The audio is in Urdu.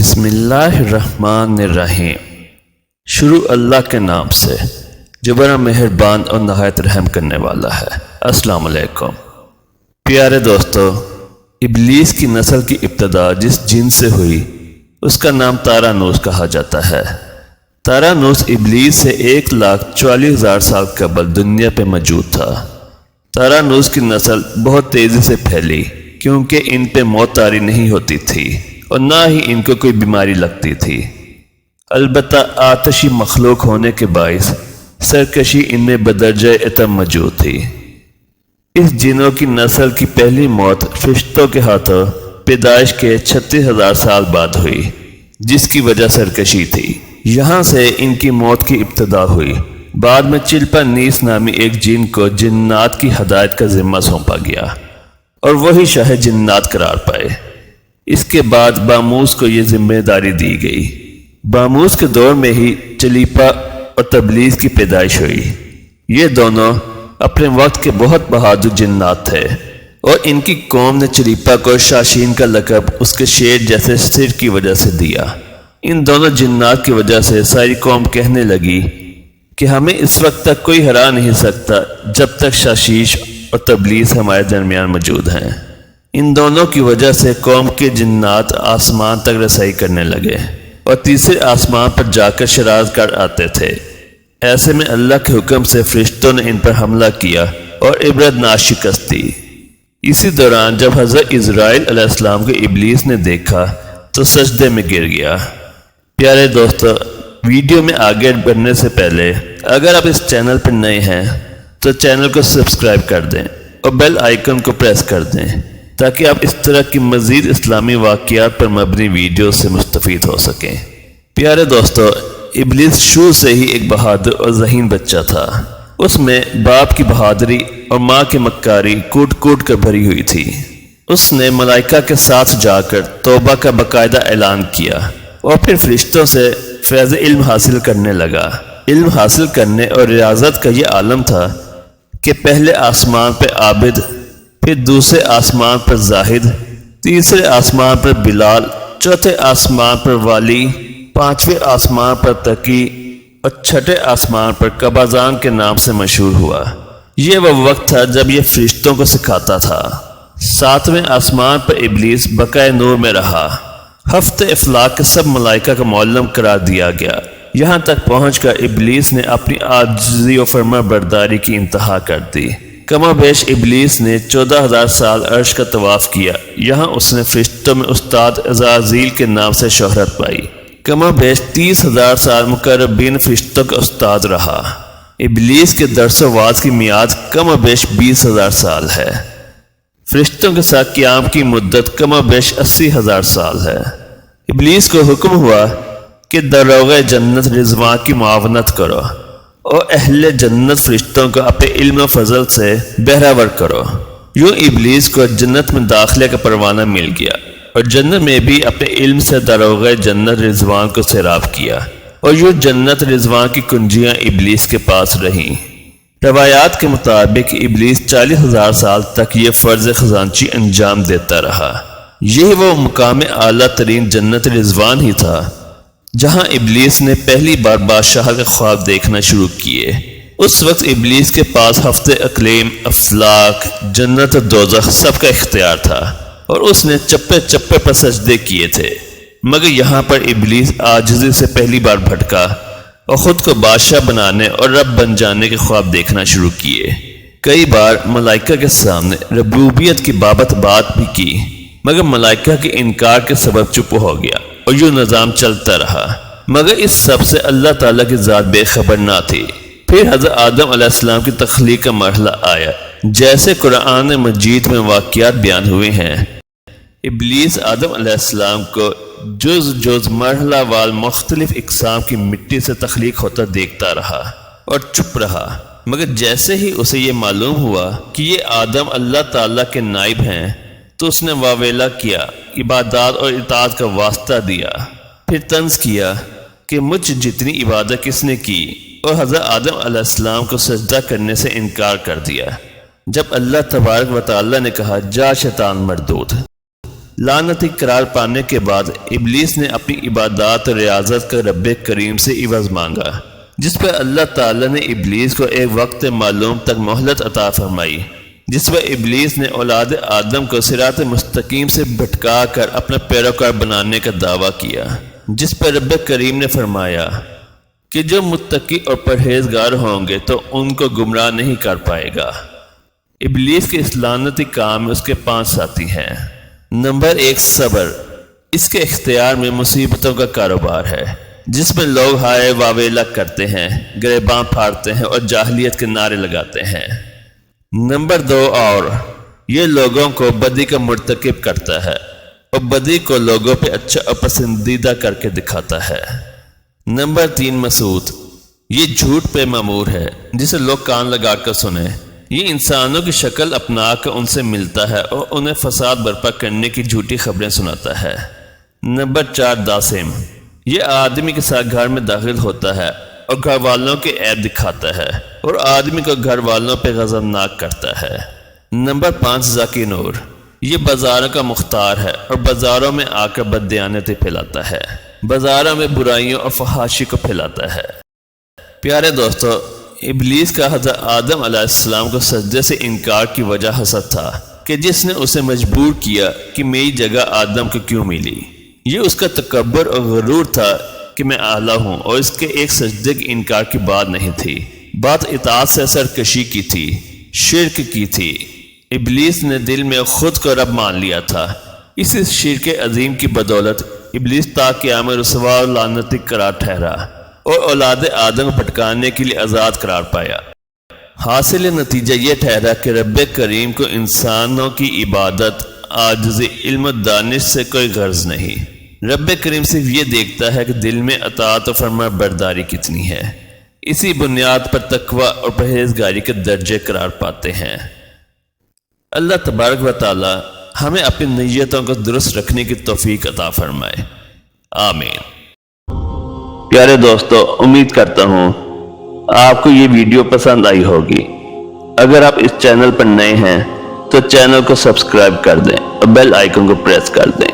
بسم اللہ الرحمن الرحیم۔ شروع اللہ کے نام سے جو بڑا مہربان اور نہایت رحم کرنے والا ہے۔ السلام علیکم پیارے دوستو، ابلیس کی نسل کی ابتدا جس جن سے ہوئی اس کا نام تارانوس کہا جاتا ہے۔ تارانوس ابلیس سے 1,40,000 سال قبل دنیا پہ موجود تھا۔ تارانوس کی نسل بہت تیزی سے پھیلی کیونکہ ان پہ موت طاری نہیں ہوتی تھی اور نہ ہی ان کو کوئی بیماری لگتی تھی۔ البتہ آتشی مخلوق ہونے کے باعث سرکشی ان میں بدرجہ اتم موجود تھی۔ اس جنوں کی نسل کی پہلی موت فرشتوں کے ہاتھوں پیدائش کے 36,000 سال بعد ہوئی، جس کی وجہ سرکشی تھی۔ یہاں سے ان کی موت کی ابتدا ہوئی۔ بعد میں چلپا نیس نامی ایک جن کو جنات کی ہدایت کا ذمہ سونپا گیا اور وہی شاہ جنات قرار پائے۔ اس کے بعد باموس کو یہ ذمہ داری دی گئی۔ باموس کے دور میں ہی چلیپا اور تبلیغ کی پیدائش ہوئی۔ یہ دونوں اپنے وقت کے بہت بہادر جنات تھے اور ان کی قوم نے چلیپا کو شاشین کا لقب اس کے شیر جیسے سر کی وجہ سے دیا۔ ان دونوں جنات کی وجہ سے ساری قوم کہنے لگی کہ ہمیں اس وقت تک کوئی ہرا نہیں سکتا جب تک شاشیش اور تبلیغ ہمارے درمیان موجود ہیں۔ ان دونوں کی وجہ سے قوم کے جنات آسمان تک رسائی کرنے لگے اور تیسرے آسمان پر جا کر شراز کر آتے تھے۔ ایسے میں اللہ کے حکم سے فرشتوں نے ان پر حملہ کیا اور عبرت ناک شکست دی۔ اسی دوران جب حضرت اسرائیل علیہ السلام کو ابلیس نے دیکھا تو سجدے میں گر گیا۔ پیارے دوستو، ویڈیو میں آگے بڑھنے سے پہلے اگر آپ اس چینل پر نئے ہیں تو چینل کو سبسکرائب کر دیں اور بیل آئیکن کو پریس کر دیں تاکہ آپ اس طرح کی مزید اسلامی واقعات پر مبنی ویڈیو سے مستفید ہو سکیں۔ پیارے دوستو، ابلیس شروع سے ہی ایک بہادر اور ذہین بچہ تھا۔ اس میں باپ کی بہادری اور ماں کی مکاری کوٹ کوٹ کر بھری ہوئی تھی۔ اس نے ملائکہ کے ساتھ جا کر توبہ کا باقاعدہ اعلان کیا اور پھر فرشتوں سے فیض علم حاصل کرنے لگا۔ علم حاصل کرنے اور ریاضت کا یہ عالم تھا کہ پہلے آسمان پہ عابد، پھر دوسرے آسمان پر زاہد، تیسرے آسمان پر بلال، چوتھے آسمان پر والی، پانچویں آسمان پر تقی اور چھٹے آسمان پر قبازان کے نام سے مشہور ہوا۔ یہ وہ وقت تھا جب یہ فرشتوں کو سکھاتا تھا۔ ساتویں آسمان پر ابلیس بقائے نور میں رہا۔ ہفتے افلاک کے سب ملائکہ کا معلم قرار دیا گیا۔ یہاں تک پہنچ کر ابلیس نے اپنی عاجزی و فرما برداری کی انتہا کر دی۔ کم و بیش ابلیس نے 14,000 سال عرش کا طواف کیا۔ یہاں اس نے فرشتوں میں استاد عزازیل کے نام سے شہرت پائی۔ کم و بیش 30,000 سال مقربین فرشتوں کا استاد رہا۔ ابلیس کے درس و وعظ کی میعاد کم و بیش 20,000 سال ہے۔ فرشتوں کے ساتھ قیام کی مدت کم و بیش 80,000 سال ہے۔ ابلیس کو حکم ہوا کہ دروغ جنت رضوان کی معاونت کرو اور اہل جنت فرشتوں کو اپنے علم و فضل سے بہرہور کرو۔ یوں ابلیس کو جنت میں داخلے کا پروانہ مل گیا اور جنت میں بھی اپنے علم سے دروغ جنت رضوان کو سیراب کیا اور یوں جنت رضوان کی کنجیاں ابلیس کے پاس رہیں۔ روایات کے مطابق ابلیس 40,000 سال تک یہ فرض خزانچی انجام دیتا رہا۔ یہی وہ مقام اعلیٰ ترین جنت رضوان ہی تھا جہاں ابلیس نے پہلی بار بادشاہ کے خواب دیکھنا شروع کیے۔ اس وقت ابلیس کے پاس ہفتے اقلیم، افلاک، جنت و دوزخ سب کا اختیار تھا اور اس نے چپے چپے پر سجدے کیے تھے، مگر یہاں پر ابلیس عاجزی سے پہلی بار بھٹکا اور خود کو بادشاہ بنانے اور رب بن جانے کے خواب دیکھنا شروع کیے۔ کئی بار ملائکہ کے سامنے ربوبیت کی بابت بات بھی کی، مگر ملائکہ کے انکار کے سبب چپ ہو گیا اور یوں نظام چلتا رہا، مگر اس سب سے اللہ تعالیٰ کی ذات بے خبر نہ تھی۔ پھر حضرت آدم علیہ السلام کی تخلیق کا مرحلہ آیا۔ جیسے قرآن مجید میں واقعات بیان ہوئے ہیں، ابلیس آدم علیہ السلام کو جز مرحلہ وال مختلف اقسام کی مٹی سے تخلیق ہوتا دیکھتا رہا اور چپ رہا، مگر جیسے ہی اسے یہ معلوم ہوا کہ یہ آدم اللہ تعالیٰ کے نائب ہیں تو اس نے واویلا کیا، عبادات اور اطاعت کا واسطہ دیا، پھر طنز کیا کہ مجھ جتنی عبادت کس نے کی، اور حضرت آدم علیہ السلام کو سجدہ کرنے سے انکار کر دیا۔ جب اللہ تبارک و تعالیٰ نے کہا جا شیطان مردود، لعنتی قرار پانے کے بعد ابلیس نے اپنی عبادات اور ریاضت کا رب کریم سے عوض مانگا، جس پر اللہ تعالیٰ نے ابلیس کو ایک وقت معلوم تک مہلت عطا فرمائی، جس پر ابلیس نے اولاد آدم کو صراط مستقیم سے بھٹکا کر اپنا پیروکار بنانے کا دعویٰ کیا، جس پر رب کریم نے فرمایا کہ جو متقی اور پرہیزگار ہوں گے تو ان کو گمراہ نہیں کر پائے گا۔ ابلیس کے اس لعنتی کام میں اس کے 5 ساتھی ہیں۔ نمبر 1، صبر۔ اس کے اختیار میں مصیبتوں کا کاروبار ہے، جس میں لوگ ہائے واویلا کرتے ہیں، گریباں پھاڑتے ہیں اور جاہلیت کے نعرے لگاتے ہیں۔ نمبر 2، اور یہ لوگوں کو بدی کا مرتکب کرتا ہے اور بدی کو لوگوں پہ اچھا اور پسندیدہ کر کے دکھاتا ہے۔ نمبر 3، مسعود۔ یہ جھوٹ پہ مامور ہے، جسے لوگ کان لگا کر سنیں۔ یہ انسانوں کی شکل اپنا کر ان سے ملتا ہے اور انہیں فساد برپا کرنے کی جھوٹی خبریں سناتا ہے۔ نمبر 4، داسم۔ یہ آدمی کے ساتھ گھر میں داخل ہوتا ہے اور گھر والوں کے عیب دکھاتا ہے اور آدمی کو گھر والوں پہ غضبناک کرتا ہے۔ نمبر 5، ذکی نور۔ یہ بازاروں کا مختار ہے اور بازاروں میں آ کر بددیانتی پھیلاتا ہے، بازاروں میں برائیوں اور فحاشی کو پھیلاتا ہے۔ پیارے دوستو، ابلیس کا حضرت آدم علیہ السلام کو سجدے سے انکار کی وجہ حسد تھا کہ جس نے اسے مجبور کیا کہ میری جگہ آدم کو کیوں ملی۔ یہ اس کا تکبر اور غرور تھا کہ میں اعلیٰ ہوں، اور اس کے ایک سجدے کے انکار کی بات نہیں تھی، بات اطاعت سے سرکشی کی تھی، شرک کی تھی۔ ابلیس نے دل میں خود کو رب مان لیا تھا۔ اس شرک عظیم کی بدولت ابلیس تا قیامت رسوا اور لعنتی قرار ٹھہرا اور اولاد آدم کو بھٹکانے کے لیے آزاد قرار پایا۔ حاصل نتیجہ یہ ٹھہرا کہ رب کریم کو انسانوں کی عبادت، عاجزی، علم و دانش سے کوئی غرض نہیں۔ رب کریم صرف یہ دیکھتا ہے کہ دل میں اطاعت و فرما برداری کتنی ہے۔ اسی بنیاد پر تقوی اور پرہیزگاری کے درجے قرار پاتے ہیں۔ اللہ تبارک و تعالی ہمیں اپنی نیتوں کو درست رکھنے کی توفیق عطا فرمائے، آمین۔ پیارے دوستو، امید کرتا ہوں آپ کو یہ ویڈیو پسند آئی ہوگی۔ اگر آپ اس چینل پر نئے ہیں تو چینل کو سبسکرائب کر دیں اور بیل آئیکن کو پریس کر دیں